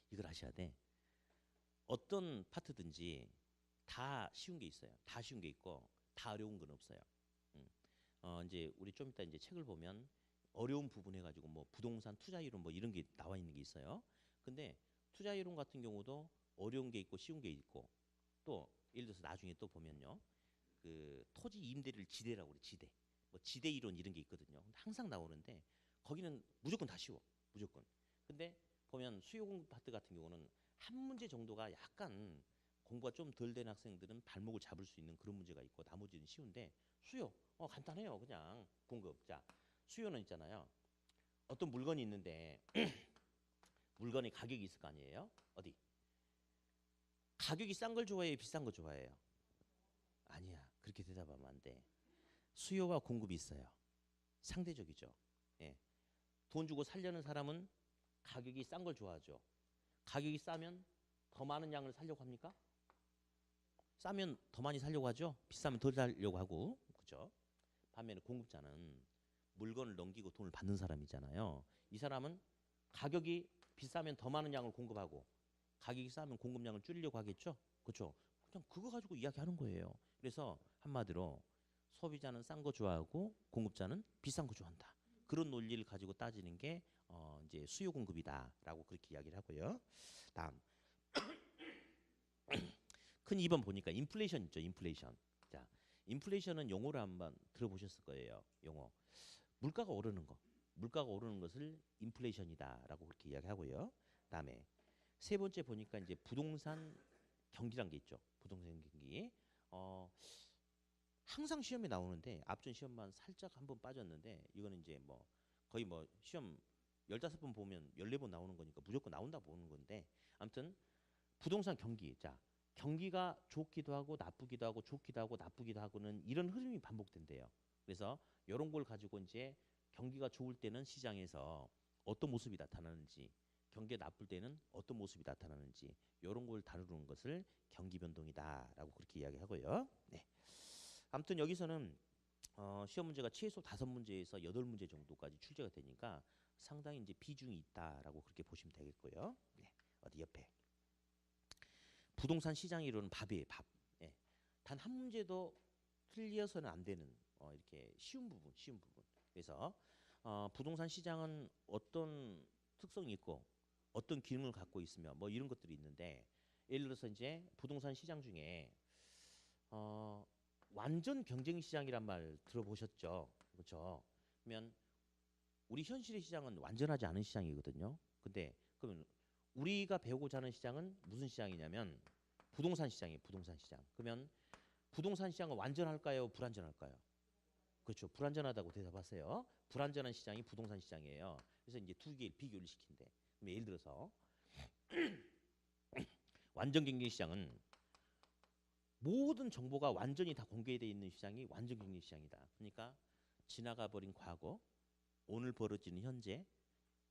이걸 아셔야 돼. 어떤 파트든지 다 쉬운 게 있어요. 다 쉬운 게 있고 다 어려운 건 없어요. 이제 우리 좀 이따 이제 책을 보면 어려운 부분 해가지고 뭐 부동산 투자 이론 뭐 이런 게 나와 있는 게 있어요. 근데 투자 이론 같은 경우도 어려운 게 있고 쉬운 게 있고 또 예를 들어서 나중에 또 보면요. 그 토지 임대를 지대라고 그래. 지대. 뭐 지대 이론 이런 게 있거든요. 항상 나오는데 거기는 무조건 다 쉬워. 무조건. 근데 보면 수요 공급 파트 같은 경우는 한 문제 정도가 약간 공부가 좀 덜 된 학생들은 발목을 잡을 수 있는 그런 문제가 있고 나머지는 쉬운데 수요 간단해요. 그냥 공급. 자, 수요는 있잖아요. 어떤 물건이 있는데 물건의 가격이 있을 거 아니에요? 어디? 가격이 싼 걸 좋아해요? 비싼 거 좋아해요? 아니야. 그렇게 대답하면 안 돼. 수요와 공급이 있어요. 상대적이죠. 예. 돈 주고 살려는 사람은 가격이 싼 걸 좋아하죠. 가격이 싸면 더 많은 양을 살려고 합니까? 싸면 더 많이 살려고 하죠. 비싸면 덜 살려고 하고. 그죠? 반면에 공급자는 물건을 넘기고 돈을 받는 사람이잖아요. 이 사람은 가격이 비싸면 더 많은 양을 공급하고 가격이 싸면 공급량을 줄이려고 하겠죠. 그렇죠? 그냥 그거 가지고 이야기하는 거예요. 그래서 한마디로 소비자는 싼 거 좋아하고 공급자는 비싼 거 좋아한다. 그런 논리를 가지고 따지는 게 이제 수요 공급이다라고 그렇게 이야기를 하고요. 다음 큰 2번 보니까 인플레이션 있죠. 인플레이션. 자, 인플레이션은 용어를 한번 들어보셨을 거예요. 용어. 물가가 오르는 거. 물가가 오르는 것을 인플레이션이다라고 그렇게 이야기하고요. 다음에 세 번째 보니까 이제 부동산 경기란 게 있죠. 부동산 경기. 항상 시험에 나오는데 앞전 시험만 살짝 한번 빠졌는데 이거는 이제 뭐 거의 뭐 시험 15번 보면 14번 나오는 거니까 무조건 나온다 보는 건데 아무튼 부동산 경기. 자, 경기가 좋기도 하고 나쁘기도 하고 좋기도 하고 나쁘기도 하고는 이런 흐름이 반복된대요. 그래서 이런 걸 가지고 이제 경기가 좋을 때는 시장에서 어떤 모습이 나타나는지 경기가 나쁠 때는 어떤 모습이 나타나는지 이런 걸 다루는 것을 경기 변동이다라고 그렇게 이야기하고요. 네. 아무튼 여기서는 시험 문제가 최소 5문제에서 8문제 정도까지 출제가 되니까 상당히 이제 비중이 있다라고 그렇게 보시면 되겠고요. 네. 어디 옆에 부동산 시장 이론은 밥이에요. 밥. 예. 단 한 문제도 틀려서는 안 되는 이렇게 쉬운 부분, 쉬운 부분. 그래서 부동산 시장은 어떤 특성이 있고 어떤 기능을 갖고 있으며 뭐 이런 것들이 있는데 예를 들어서 이제 부동산 시장 중에 어, 완전 경쟁 시장이란 말 들어보셨죠? 그렇죠? 그러면 우리 현실의 시장은 완전하지 않은 시장이거든요. 근데 그러면 우리가 배우고자 하는 시장은 무슨 시장이냐면 부동산 시장이에요. 부동산 시장. 그러면 부동산 시장은 완전할까요? 불완전할까요? 그렇죠. 불완전하다고 대답하세요. 불완전한 시장이 부동산 시장이에요. 그래서 이제 두 개를 비교를 시킨대. 그럼 예를 들어서 완전 경쟁 시장은 모든 정보가 완전히 다 공개되어 있는 시장이 완전 경쟁 시장이다. 그러니까 지나가 버린 과거, 오늘 벌어지는 현재,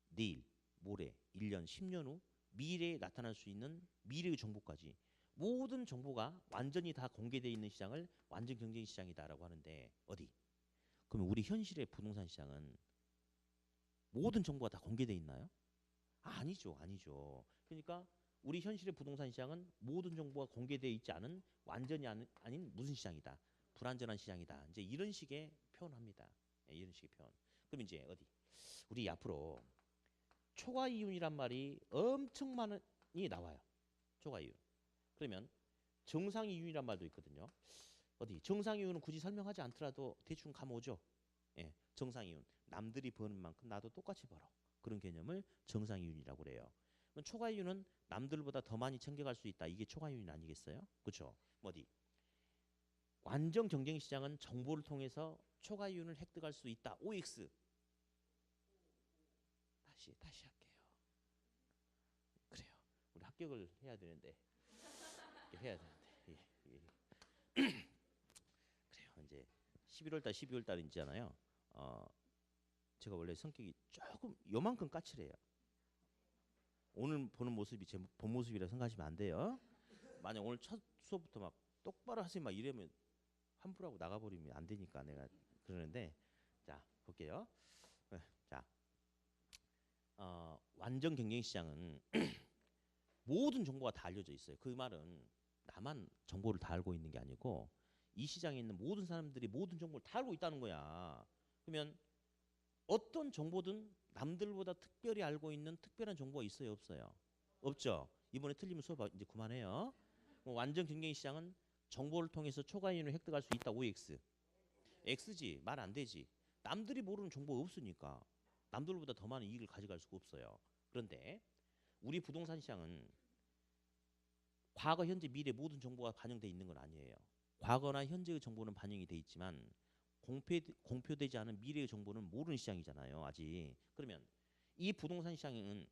내일, 모레, 1년, 10년 후 미래에 나타날 수 있는 미래의 정보까지 모든 정보가 완전히 다 공개되어 있는 시장을 완전 경쟁 시장이다라고 하는데 어디? 그러면 우리 현실의 부동산 시장은 모든 정보가 다 공개되어 있나요? 아니죠, 아니죠. 그러니까 우리 현실의 부동산 시장은 모든 정보가 공개되어 있지 않은 완전히 아닌 무슨 시장이다. 불완전한 시장이다. 이제 이런 식의 표현합니다. 예, 이런 식의 표현. 그럼 이제 어디? 우리 앞으로 초과 이윤이란 말이 엄청 많이 나와요. 초과 이윤. 그러면 정상 이윤이란 말도 있거든요. 어디? 정상 이윤은 굳이 설명하지 않더라도 대충 감오죠. 예, 정상 이윤. 남들이 버는 만큼 나도 똑같이 벌어. 그런 개념을 정상 이윤이라고 그래요. 그럼 초과 이윤은 남들보다 더 많이 챙겨갈 수 있다. 이게 초과 이윤 아니겠어요? 그렇죠? 어디? 완전 경쟁 시장은 정보를 통해서 초과 이윤을 획득할 수 있다. OX. 다시 할게요. 그래요. 우리 합격을 해야 되는데 해야 되는데 그래요. 이제 11월 달, 12월 달이잖아요. 제가 원래 성격이 조금 요만큼 까칠해요. 오늘 보는 모습이 제 본 모습이라 생각하시면 안 돼요. 만약 오늘 첫 수업부터 막 똑바로 하세요 막 이러면 환불 하고 나가버리면 안 되니까 내가 그러는데 자 볼게요. 자 완전 경쟁 시장은 모든 정보가 다 알려져 있어요. 그 말은 나만 정보를 다 알고 있는 게 아니고 이 시장에 있는 모든 사람들이 모든 정보를 다 알고 있다는 거야. 그러면 어떤 정보든 남들보다 특별히 알고 있는 특별한 정보가 있어요, 없어요? 없죠. 이번에 틀리면 수업 이제 그만해요. 완전 경쟁 시장은 정보를 통해서 초과이윤을 획득할 수 있다. OX. X지. 말 안 되지. 남들이 모르는 정보가 없으니까 남들보다 더 많은 이익을 가져갈 수가 없어요. 그런데 우리 부동산 시장은 과거, 현재, 미래 모든 정보가 반영돼 있는 건 아니에요. 과거나 현재의 정보는 반영이 돼 있지만 공표되지 않은 미래의 정보는 모르는 시장이잖아요. 아직. 그러면 이 부동산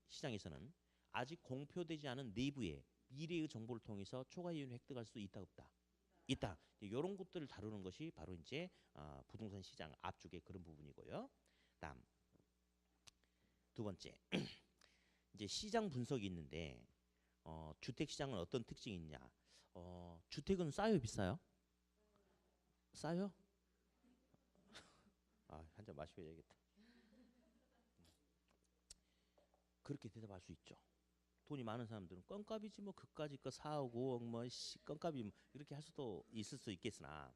시장에서는 아직 공표되지 않은 내부의 미래의 정보를 통해서 초과 이윤을 획득할 수 있다 없다. 있다. 이런 것들을 다루는 것이 바로 이제 부동산 시장 앞쪽에 그런 부분이고요. 다음 두 번째 이제 시장 분석이 있는데 주택 시장은 어떤 특징이 있냐? 주택은 싸요, 비싸요? 싸요? 한 잔 마셔야겠다. 그렇게 대답할 수 있죠. 돈이 많은 사람들은 껌값이지 뭐 그까짓 거 4억 5억 뭐 껌값이 뭐 이렇게 할 수도 있을 수 있겠으나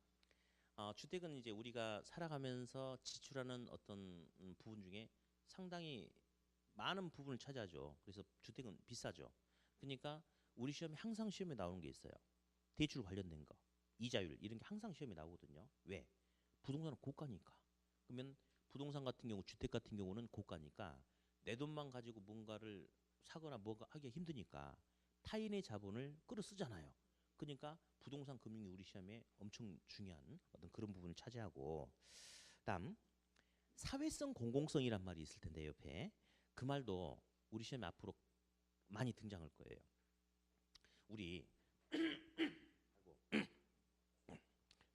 주택은 이제 우리가 살아가면서 지출하는 어떤 부분 중에 상당히 많은 부분을 차지하죠. 그래서 주택은 비싸죠. 그러니까 우리 시험에 항상 시험에 나오는 게 있어요. 대출 관련된 거, 이자율 이런 게 항상 시험에 나오거든요. 왜? 부동산은 고가니까. 그러면 부동산 같은 경우, 주택 같은 경우는 고가니까 내 돈만 가지고 뭔가를 사거나 뭐가 하기가 힘드니까 타인의 자본을 끌어 쓰잖아요. 그러니까 부동산 금융이 우리 시험에 엄청 중요한 어떤 그런 부분을 차지하고 다음 사회성 공공성이란 말이 있을 텐데 옆에 그 말도 우리 시험에 앞으로 많이 등장할 거예요. 우리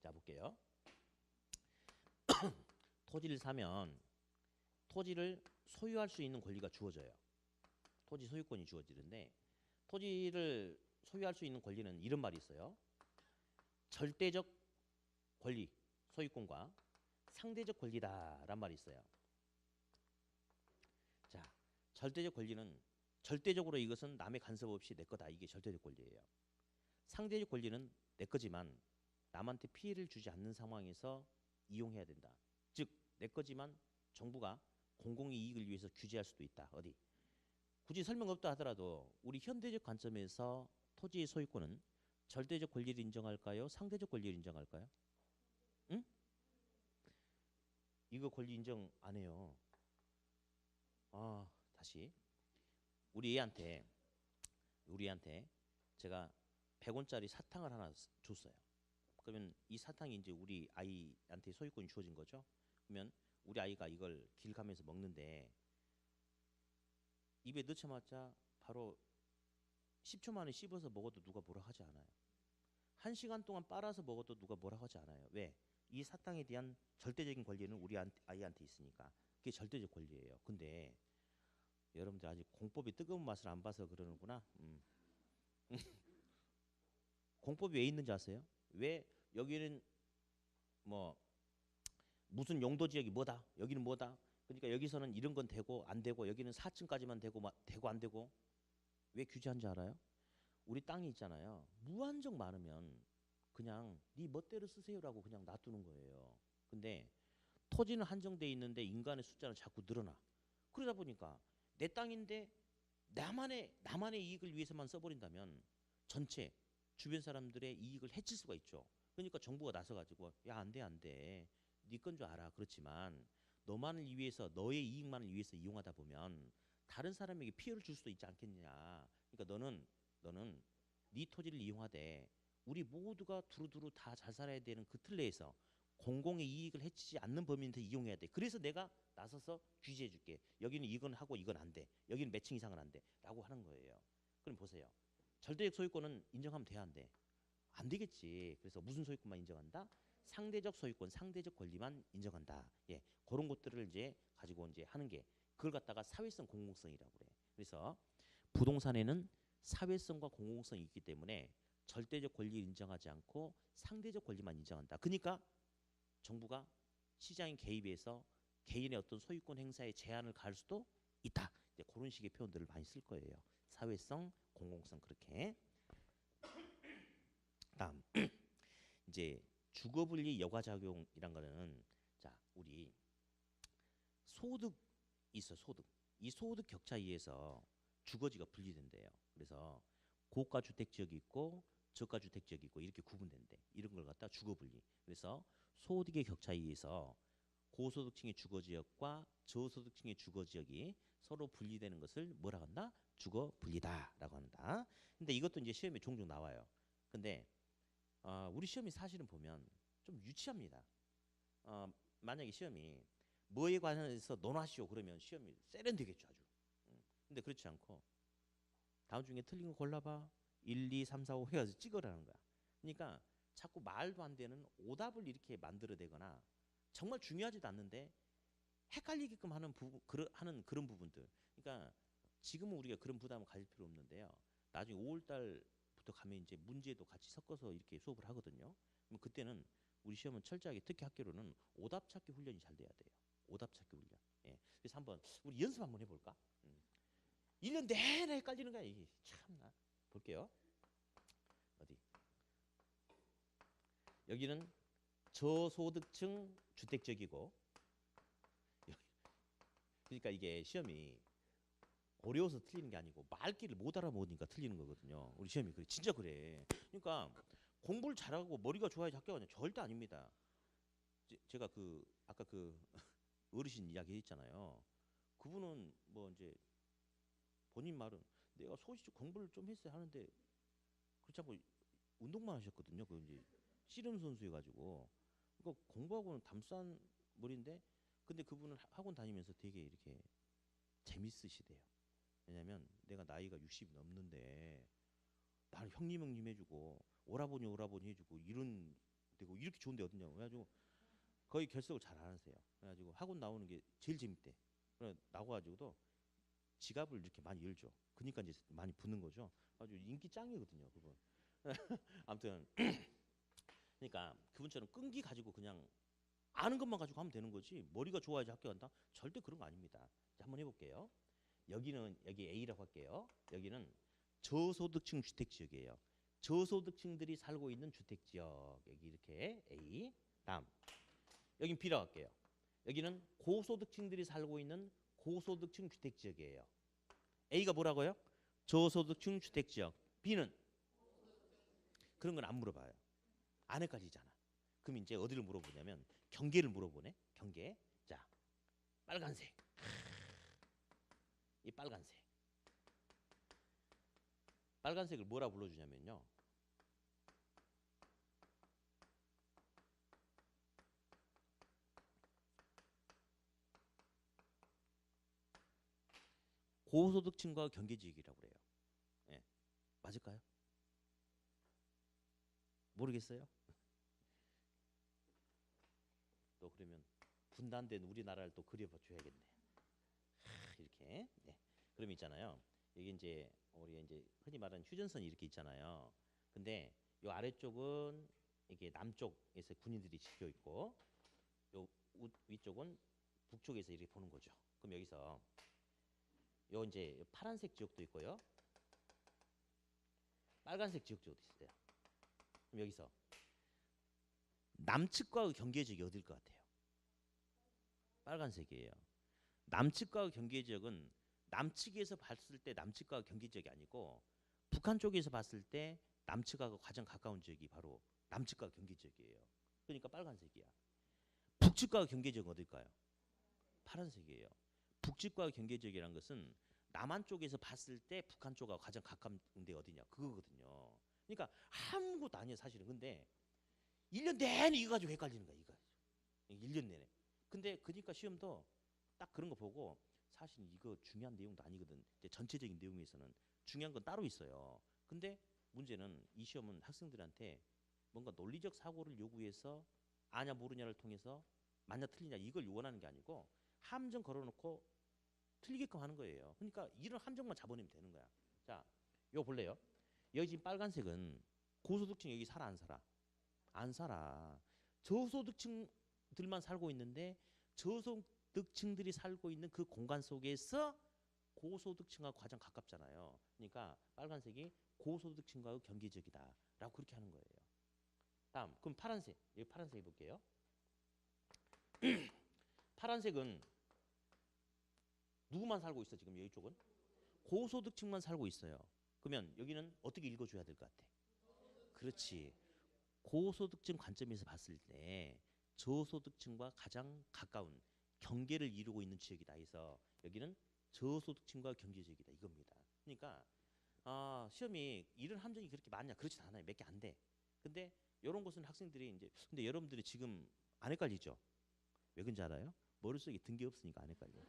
자 볼게요. 토지를 사면 토지를 소유할 수 있는 권리가 주어져요. 토지 소유권이 주어지는데 토지를 소유할 수 있는 권리는 이런 말이 있어요. 절대적 권리, 소유권과 상대적 권리다란 말이 있어요. 자, 절대적 권리는 절대적으로 이것은 남의 간섭 없이 내 거다. 이게 절대적 권리예요. 상대적 권리는 내 거지만 남한테 피해를 주지 않는 상황에서 이용해야 된다. 즉 내 거지만 정부가 공공의 이익을 위해서 규제할 수도 있다. 어디? 굳이 설명 없다 하더라도 우리 현대적 관점에서 토지의 소유권은 절대적 권리를 인정할까요? 상대적 권리를 인정할까요? 응? 이거 권리 인정 안 해요. 다시 우리 애한테 제가 100원짜리 사탕을 하나 줬어요. 그러면 이 사탕이 이제 우리 아이한테 소유권이 주어진 거죠. 그러면 우리 아이가 이걸 길 가면서 먹는데 입에 넣자마자 바로 10초 만에 씹어서 먹어도 누가 뭐라 하지 않아요. 1시간 동안 빨아서 먹어도 누가 뭐라 하지 않아요. 왜? 이 사탕에 대한 절대적인 권리는 우리 아이한테 있으니까. 그게 절대적 권리예요. 근데 여러분들 아직 공법이 뜨거운 맛을 안 봐서 그러는구나. 공법이 왜 있는지 아세요? 왜 여기는 뭐 무슨 용도 지역이 뭐다, 여기는 뭐다. 그러니까 여기서는 이런 건 되고 안 되고 여기는 4층까지만 되고 되고 안 되고. 왜 규제한지 알아요? 우리 땅이 있잖아요. 무한정 많으면 그냥 네 멋대로 쓰세요라고 그냥 놔두는 거예요. 근데 토지는 한정돼 있는데 인간의 숫자는 자꾸 늘어나. 그러다 보니까 내 땅인데 나만의 이익을 위해서만 써버린다면 전체 주변 사람들의 이익을 해칠 수가 있죠. 그러니까 정부가 나서가지고 야, 안 돼, 안 돼. 네 건 줄 알아. 그렇지만 너만을 위해서 너의 이익만을 위해서 이용하다 보면 다른 사람에게 피해를 줄 수도 있지 않겠냐. 그러니까 너는 네 토지를 이용하되 우리 모두가 두루두루 다 잘 살아야 되는 그 틀 내에서 공공의 이익을 해치지 않는 범위에서 이용해야 돼. 그래서 내가 나서서 규제해 줄게. 여기는 이건 하고 이건 안 돼. 여기는 몇 층 이상은 안 돼. 라고 하는 거예요. 그럼 보세요. 절대적 소유권은 인정하면 돼야 안 돼? 안 되겠지. 그래서 무슨 소유권만 인정한다? 상대적 소유권, 상대적 권리만 인정한다. 예, 그런 것들을 이제 가지고 이제 하는 게 그걸 갖다가 사회성 공공성이라고 그래. 그래서 부동산에는 사회성과 공공성이 있기 때문에 절대적 권리를 인정하지 않고 상대적 권리만 인정한다. 그러니까 정부가 시장에 개입해서 개인의 어떤 소유권 행사에 제한을 가할 수도 있다. 이제 그런 식의 표현들을 많이 쓸 거예요. 사회성, 공공성 그렇게. 다음 이제 주거분리 여과작용이란 거는 자 우리 소득 있어 소득. 이 소득 격차에 의해서 주거지가 분리된대요. 그래서 고가 주택 지역이 있고 저가 주택 지역이 있고 이렇게 구분된대. 이런 걸 갖다 주거 분리. 그래서 소득의 격차에 의해서 고소득층의 주거 지역과 저소득층의 주거 지역이 서로 분리되는 것을 뭐라 한다? 주거 분리다라고 한다. 근데 이것도 이제 시험에 종종 나와요. 근데 우리 시험이 사실은 보면 좀 유치합니다. 만약에 시험이 뭐에 관해서 논하시오 그러면 시험이 세련되겠죠 아주. 근데 그렇지 않고 다음 중에 틀린 거 골라봐. 1, 2, 3, 4, 5 해가지고 찍으라는 거야. 그러니까 자꾸 말도 안 되는 오답을 이렇게 만들어내거나 정말 중요하지도 않는데 헷갈리게끔 하는 그런 부분들. 그러니까 지금은 우리가 그런 부담을 가질 필요 없는데요. 나중에 5월 달부터 가면 이제 문제도 같이 섞어서 이렇게 수업을 하거든요. 그럼 그때는 우리 시험은 철저하게 특히 학교로는 오답 찾기 훈련이 잘 돼야 돼요. 오답 찾기 훈련. 예. 그래서 한번 우리 연습 한번 해볼까? 1년 내내 헷갈리는 거야. 이게 참나. 볼게요. 어디? 여기는 저소득층 주택지역이고 그러니까 이게 시험이 어려워서 틀리는 게 아니고 말귀를 못 알아보니까 틀리는 거거든요. 우리 시험이 그래. 진짜 그래. 그러니까 공부를 잘하고 머리가 좋아야지 학교가 절대 아닙니다. 제가 그 아까 그 어르신 이야기 했잖아요. 그분은 뭐 이제 본인 말은 내가 소식 공부를 좀 했어야 하는데 그렇지 않고 운동만 하셨거든요. 그 이제 씨름 선수 해가지고 그러니까 공부하고는 담싼 머리인데 근데 그분은 학원 다니면서 되게 이렇게 재밌으시대요. 왜냐면 내가 나이가 60이 넘는데 나를 형님 해주고 오라버니 해주고 이런 되고 이렇게 좋은데 어딨냐 그래가지고 거의 결석을 잘 안 하세요. 그래가지고 학원 나오는 게 제일 재밌대. 그래 나와가지고도 지갑을 이렇게 많이 열죠. 그러니까 이제 많이 붙는 거죠. 아주 인기 짱이거든요, 그분. 아무튼 그러니까 그분처럼 끈기 가지고 그냥 아는 것만 가지고 하면 되는 거지. 머리가 좋아야지 학교 간다? 절대 그런 거 아닙니다. 자, 한번 해볼게요. 여기 A라고 할게요. 여기는 저소득층 주택 지역이에요. 저소득층들이 살고 있는 주택 지역 여기 이렇게 A. 다음 여긴 B라고 할게요. 여기는 고소득층들이 살고 있는 고소득층 주택지역이에요. A가 뭐라고요? 저소득층 주택지역. B는 그런 건 안 물어봐요. 안 헷갈리잖아. 그럼 이제 어디를 물어보냐면 경계를 물어보네. 경계. 자, 빨간색. 이 빨간색. 빨간색을 뭐라 불러주냐면요. 고소득층과 경계지역이라고 그래요. 예. 맞을까요? 모르겠어요? 또 그러면 분단된 우리나라를 또 그려줘야겠네. 이렇게. 네. 그럼 있잖아요. 여기 이제 우리가 이제 흔히 말하는 휴전선이 이렇게 있잖아요. 근데 요 아래쪽은 이게 남쪽에서 군인들이 지켜 있고 요 위쪽은 북쪽에서 이렇게 보는 거죠. 그럼 여기서 요 이제 파란색 지역도 있고요. 빨간색 지역도 있어요. 그럼 여기서 남측과의 경계 지역이 어딜 것 같아요? 빨간색이에요. 남측과의 경계 지역은 남측에서 봤을 때 남측과 경계 지역이 아니고 북한 쪽에서 봤을 때 남측하고 가장 가까운 지역이 바로 남측과 경계 지역이에요. 그러니까 빨간색이야. 북측과 경계 지역은 어딜까요? 파란색이에요. 북측과 경계 지역이라는 것은 남한 쪽에서 봤을 때 북한 쪽하고 가장 가까운 데 어디냐 그거거든요. 그러니까 아무것도 아니에요 사실은. 근데 1년 내내 이거 가지고 헷갈리는 거야 이거. 1년 내내. 근데 그러니까 시험도 딱 그런 거 보고 사실 이거 중요한 내용도 아니거든. 이제 전체적인 내용에서는 중요한 건 따로 있어요. 근데 문제는 이 시험은 학생들한테 뭔가 논리적 사고를 요구해서 아냐 모르냐를 통해서 맞냐 틀리냐 이걸 원하는 게 아니고 함정 걸어놓고 틀리게끔 하는 거예요. 그러니까 이런 함정만 잡아내면 되는 거야. 자, 이거 볼래요? 여기 지금 빨간색은 고소득층 여기 살아 안 살아? 안 살아. 저소득층들만 살고 있는데 저소득층들이 살고 있는 그 공간 속에서 고소득층하고 가장 가깝잖아요. 그러니까 빨간색이 고소득층과의 경계지역이다라고 그렇게 하는 거예요. 다음, 그럼 파란색. 여기 파란색 해볼게요. 파란색은 누구만 살고 있어 지금 여기 쪽은? 고소득층만 살고 있어요. 그러면 여기는 어떻게 읽어줘야 될 것 같아? 그렇지. 고소득층 관점에서 봤을 때 저소득층과 가장 가까운 경계를 이루고 있는 지역이다 해서 여기는 저소득층과 경계지역이다 이겁니다. 그러니까 시험이 이런 함정이 그렇게 많냐? 그렇진 않아요. 몇 개 안 돼. 근데 이런 것은 학생들이 이제 근데 여러분들이 지금 안 헷갈리죠? 왜 그런지 알아요? 머릿속에 든 게 없으니까 안 헷갈려.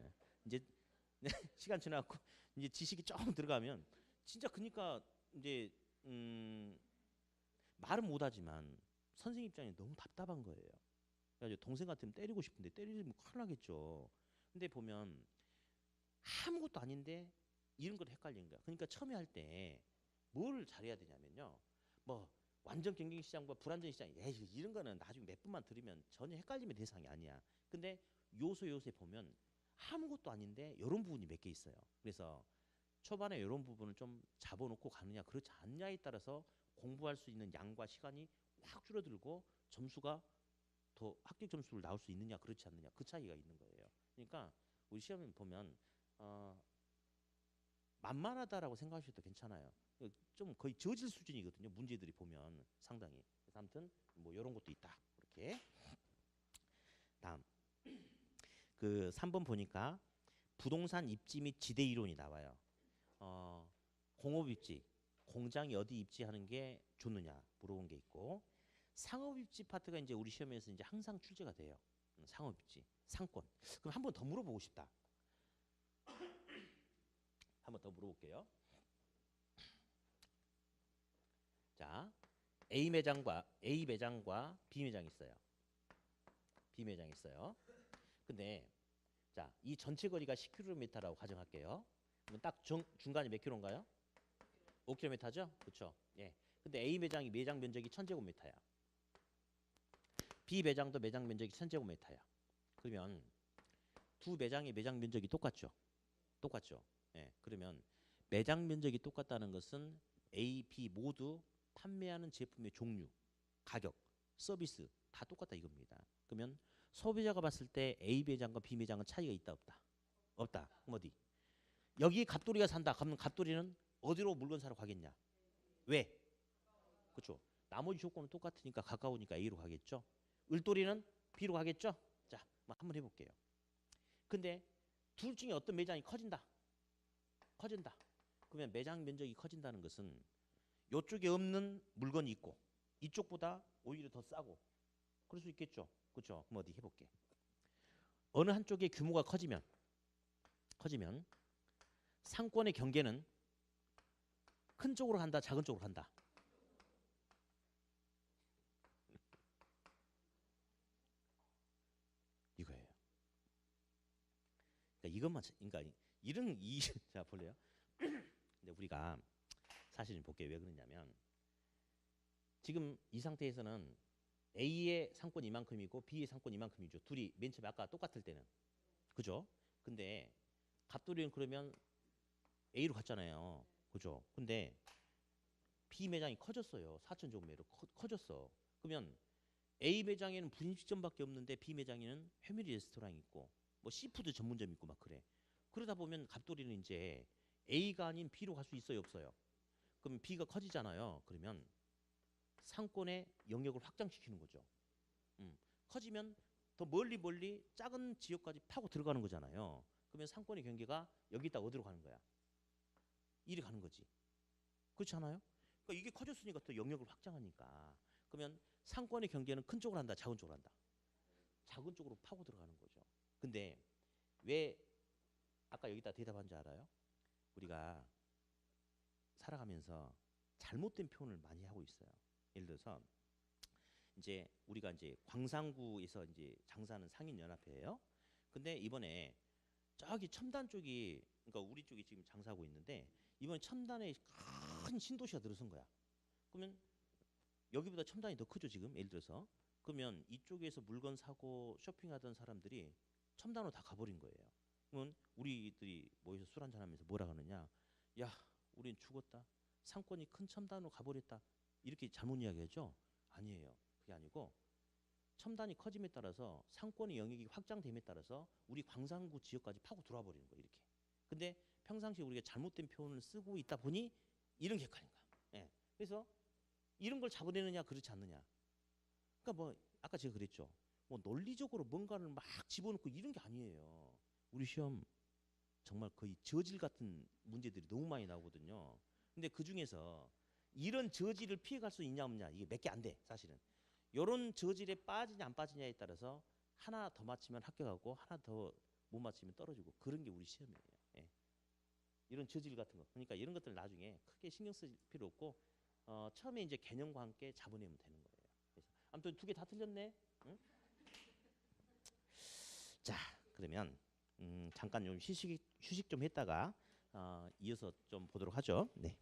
예. 이제 시간 지나고 이제 지식이 조금 들어가면 진짜 그러니까 이제 말은 못하지만 선생님 입장에 너무 답답한 거예요. 그래가지고 동생 같으면 때리고 싶은데 때리면 큰일 나겠죠. 근데 보면 아무것도 아닌데 이런 걸 헷갈리는 거야. 그러니까 처음에 할 때 뭘 잘해야 되냐면요. 뭐 완전 경쟁시장과 불안전 시장 이런 거는 나중에 몇 분만 들으면 전혀 헷갈림의 대상이 아니야. 근데 요소에 보면 아무것도 아닌데 이런 부분이 몇 개 있어요. 그래서 초반에 이런 부분을 좀 잡아놓고 가느냐 그렇지 않냐에 따라서 공부할 수 있는 양과 시간이 확 줄어들고 점수가 더 합격 점수를 나올 수 있느냐 그렇지 않느냐 그 차이가 있는 거예요. 그러니까 우리 시험을 보면 만만하다라고 생각하셔도 괜찮아요. 좀 거의 저질 수준이거든요. 문제들이 보면 상당히. 그래서 아무튼 뭐 이런 것도 있다. 이렇게. 다음 그 3번 보니까 부동산 입지 및 지대 이론이 나와요. 공업 입지, 공장이 어디 입지하는 게 좋느냐 물어본 게 있고 상업 입지 파트가 이제 우리 시험에서 이제 항상 출제가 돼요. 상업 입지, 상권. 그럼 한 번 더 물어보고 싶다. 한 번 더 물어볼게요. 자, A 매장과 B 매장이 있어요. B 매장이 있어요. 근데 자, 이 전체 거리가 10km라고 가정할게요. 그러면 딱 중간이 몇 킬로인가요? 5km죠? 그렇죠? 예. 근데 A 매장이 매장 면적이 1000제곱미터야. B 매장도 매장 면적이 1000제곱미터야. 그러면 두 매장의 매장 면적이 똑같죠? 똑같죠? 예. 그러면 매장 면적이 똑같다는 것은 A, B 모두 판매하는 제품의 종류, 가격, 서비스 다 똑같다 이겁니다. 그러면 소비자가 봤을 때 A 매장과 B 매장은 차이가 있다 없다? 없다. 그럼 어디? 여기 갑돌이가 산다. 그러면 갑돌이는 어디로 물건 사러 가겠냐? 왜? 그렇죠. 나머지 조건은 똑같으니까 가까우니까 A로 가겠죠. 을돌이는 B로 가겠죠. 자, 한번 해볼게요. 근데 둘 중에 어떤 매장이 커진다. 커진다. 그러면 매장 면적이 커진다는 것은 이쪽에 없는 물건이 있고 이쪽보다 오히려 더 싸고 그럴 수 있겠죠. 그렇죠. 그럼 어디 해볼게. 어느 한쪽의 규모가 커지면 상권의 경계는 큰 쪽으로 간다, 작은 쪽으로 간다. 이거예요. 그러니까 이것만 그러니까 이런 자 볼래요? 근데 우리가 사실 볼게요. 왜 그러냐면 지금 이 상태에서는 A의 상권 이만큼이고 B의 상권 이만큼이죠. 둘이 맨 처음에 아까 똑같을 때는. 그죠? 근데 갑돌이는 그러면 A로 갔잖아요. 그죠? 근데 B 매장이 커졌어요. 4천 제곱미터로 커졌어. 그러면 A 매장에는 분식점밖에 없는데 B 매장에는 패밀리 레스토랑이 있고 뭐 시푸드 전문점 있고 막 그래. 그러다 보면 갑돌이는 이제 A가 아닌 B로 갈 수 있어요, 없어요? 그럼 B가 커지잖아요. 그러면 상권의 영역을 확장시키는 거죠. 커지면 더 멀리 작은 지역까지 파고 들어가는 거잖아요. 그러면 상권의 경계가 여기다 어디로 가는 거야? 이리 가는 거지. 그렇지 않아요? 그러니까 이게 커졌으니까 또 영역을 확장하니까. 그러면 상권의 경계는 큰 쪽으로 한다, 작은 쪽으로 한다. 작은 쪽으로 파고 들어가는 거죠. 근데 왜 아까 여기다 대답한 줄 알아요? 우리가 살아가면서 잘못된 표현을 많이 하고 있어요. 예를 들어서 이제 우리가 이제 광산구에서 이제 장사하는 상인연합회예요. 근데 이번에 저기 첨단 쪽이 그러니까 우리 쪽이 지금 장사하고 있는데 이번에 첨단에 큰 신도시가 들어선 거야. 그러면 여기보다 첨단이 더 크죠 지금 예를 들어서. 그러면 이쪽에서 물건 사고 쇼핑하던 사람들이 첨단으로 다 가버린 거예요. 그러면 우리들이 모여서 술 한잔 하면서 뭐라 하느냐. 야 우린 죽었다. 상권이 큰 첨단으로 가버렸다. 이렇게 잘못 이야기하죠. 아니에요. 그게 아니고 첨단이 커짐에 따라서 상권의 영역이 확장됨에 따라서 우리 광산구 지역까지 파고 들어와 버리는 거예요. 이렇게. 근데 평상시에 우리가 잘못된 표현을 쓰고 있다 보니 이런 객관인 거야. 예. 그래서 이런 걸 잡아내느냐 그렇지 않느냐. 그러니까 뭐 아까 제가 그랬죠. 뭐 논리적으로 뭔가를 막 집어넣고 이런 게 아니에요. 우리 시험 정말 거의 저질 같은 문제들이 너무 많이 나오거든요. 근데 그 중에서 이런 저질을 피해갈 수 있냐 없냐 이게 몇 개 안 돼 사실은. 요런 저질에 빠지냐 안 빠지냐에 따라서 하나 더 맞히면 합격하고 하나 더 못 맞히면 떨어지고 그런 게 우리 시험이에요. 예. 이런 저질 같은 거. 그러니까 이런 것들 나중에 크게 신경 쓸 필요 없고 처음에 이제 개념과 함께 잡아내면 되는 거예요. 그래서 아무튼 두 개 다 틀렸네. 응? 자 그러면 잠깐 좀 휴식 좀 했다가 이어서 좀 보도록 하죠. 네.